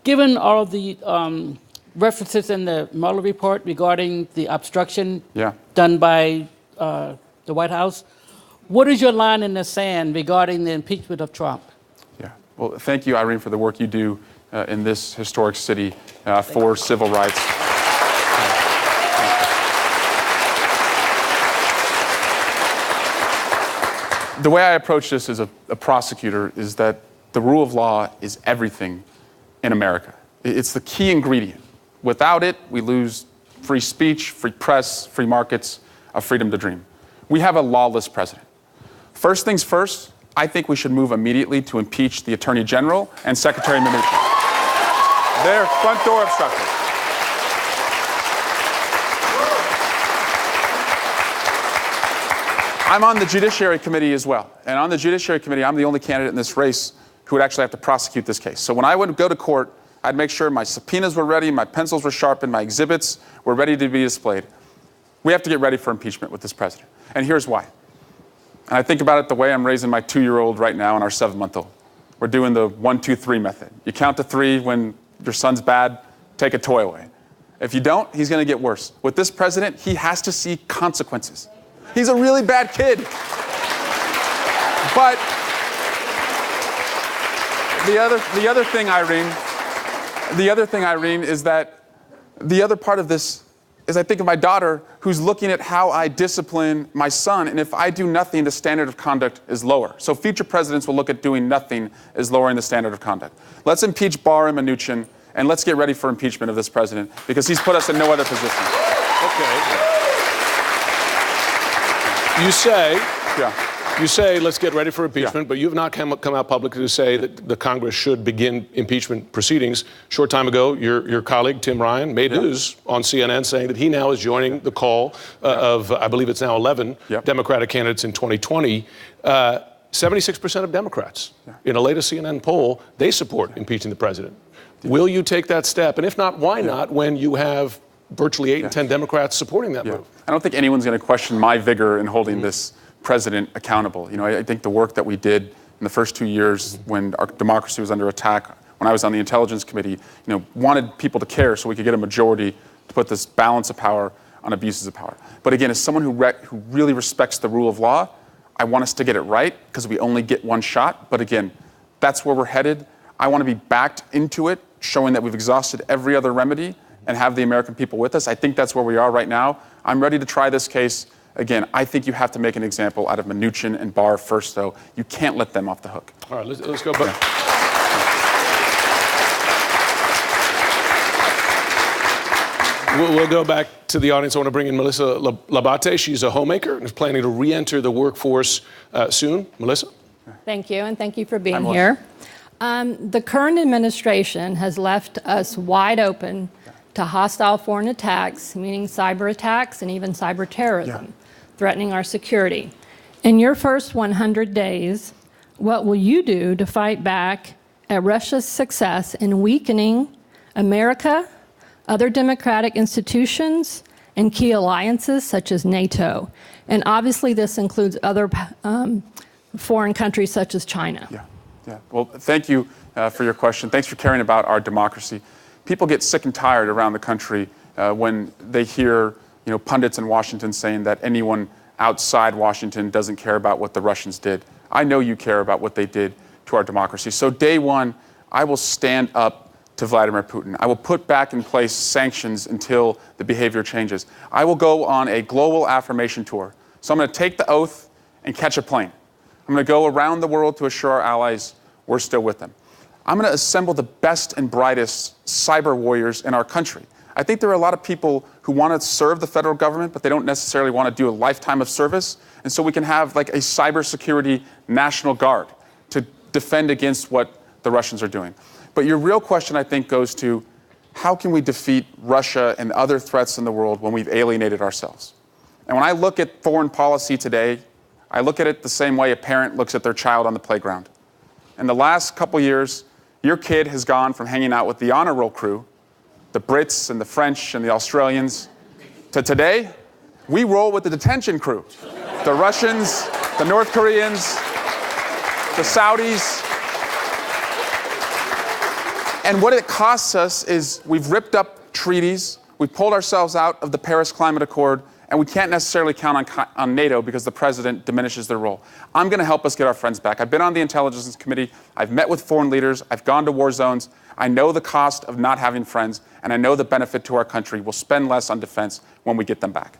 Given all of the references in the Mueller report regarding the obstruction done by the White House, what is your line in the sand regarding the impeachment of Trump? Yeah. Well, thank you, Irene, for the work you do in this historic city for civil rights. The way I approach this as a prosecutor is that the rule of law is everything in America. It's the key ingredient. Without it, we lose free speech, free press, free markets, a freedom to dream. We have a lawless president. First things first, I think we should move immediately to impeach the Attorney General and Secretary Mnuchin. They're front door obstructors. I'm on the Judiciary Committee as well. And on the Judiciary Committee, I'm the only candidate in this race who would actually have to prosecute this case. So when I would go to court, I'd make sure my subpoenas were ready, my pencils were sharpened, my exhibits were ready to be displayed. We have to get ready for impeachment with this president. And here's why. And I think about it the way I'm raising my 2-year-old right now and our 7-month-old. We're doing the 1, 2, 3 method. You count to 3 when your son's bad, take a toy away. If you don't, he's going to get worse. With this president, he has to see consequences. He's a really bad kid. But the other thing, Irene, is that the other part of this is I think of my daughter who's looking at how I discipline my son, and if I do nothing, the standard of conduct is lower. So future presidents will look at doing nothing as lowering the standard of conduct. Let's impeach Barr and Mnuchin, and let's get ready for impeachment of this president because he's put us in no other position. Okay. You say let's get ready for impeachment, but you have not come out publicly to say that the Congress should begin impeachment proceedings. Short time ago, your colleague, Tim Ryan, made news on CNN saying that he now is joining the call of, I believe it's now 11 Democratic candidates in 2020. 76% of Democrats, in a latest CNN poll, they support impeaching the president. Will you take that step? And if not, why not when you have virtually 8 in 10 Democrats supporting that move? I don't think anyone's going to question my vigor in holding this president accountable. You know, I think the work that we did in the first 2 years when our democracy was under attack, when I was on the Intelligence Committee, wanted people to care so we could get a majority to put this balance of power on abuses of power. But again, as someone who really respects the rule of law, I want us to get it right because we only get one shot. But again, that's where we're headed. I want to be backed into it, showing that we've exhausted every other remedy and have the American people with us. I think that's where we are right now. I'm ready to try this case. Again, I think you have to make an example out of Mnuchin and Barr first, though. You can't let them off the hook. All right, let's go back. We'll go back to the audience. I want to bring in Melissa Labate. She's a homemaker and is planning to re-enter the workforce soon. Melissa? Thank you, and thank you for being here. The current administration has left us wide open to hostile foreign attacks, meaning cyber attacks and even cyber terrorism, threatening our security. In your first 100 days, what will you do to fight back at Russia's success in weakening America, other democratic institutions, and key alliances such as NATO? And obviously this includes other foreign countries such as China. Well, thank you for your question. Thanks for caring about our democracy. People get sick and tired around the country when they hear, pundits in Washington saying that anyone outside Washington doesn't care about what the Russians did. I know you care about what they did to our democracy. So day one, I will stand up to Vladimir Putin. I will put back in place sanctions until the behavior changes. I will go on a global affirmation tour. So I'm going to take the oath and catch a plane. I'm going to go around the world to assure our allies we're still with them. I'm going to assemble the best and brightest cyber warriors in our country. I think there are a lot of people who want to serve the federal government, but they don't necessarily want to do a lifetime of service. And so we can have like a cybersecurity National Guard to defend against what the Russians are doing. But your real question, I think, goes to how can we defeat Russia and other threats in the world when we've alienated ourselves? And when I look at foreign policy today, I look at it the same way a parent looks at their child on the playground. In the last couple years, your kid has gone from hanging out with the honor roll crew, the Brits and the French and the Australians, to today, we roll with the detention crew. The Russians, the North Koreans, the Saudis. And what it costs us is we've ripped up treaties, we've pulled ourselves out of the Paris Climate Accord, and we can't necessarily count on NATO because the president diminishes their role. I'm going to help us get our friends back. I've been on the Intelligence Committee. I've met with foreign leaders. I've gone to war zones. I know the cost of not having friends, and I know the benefit to our country. We'll spend less on defense when we get them back.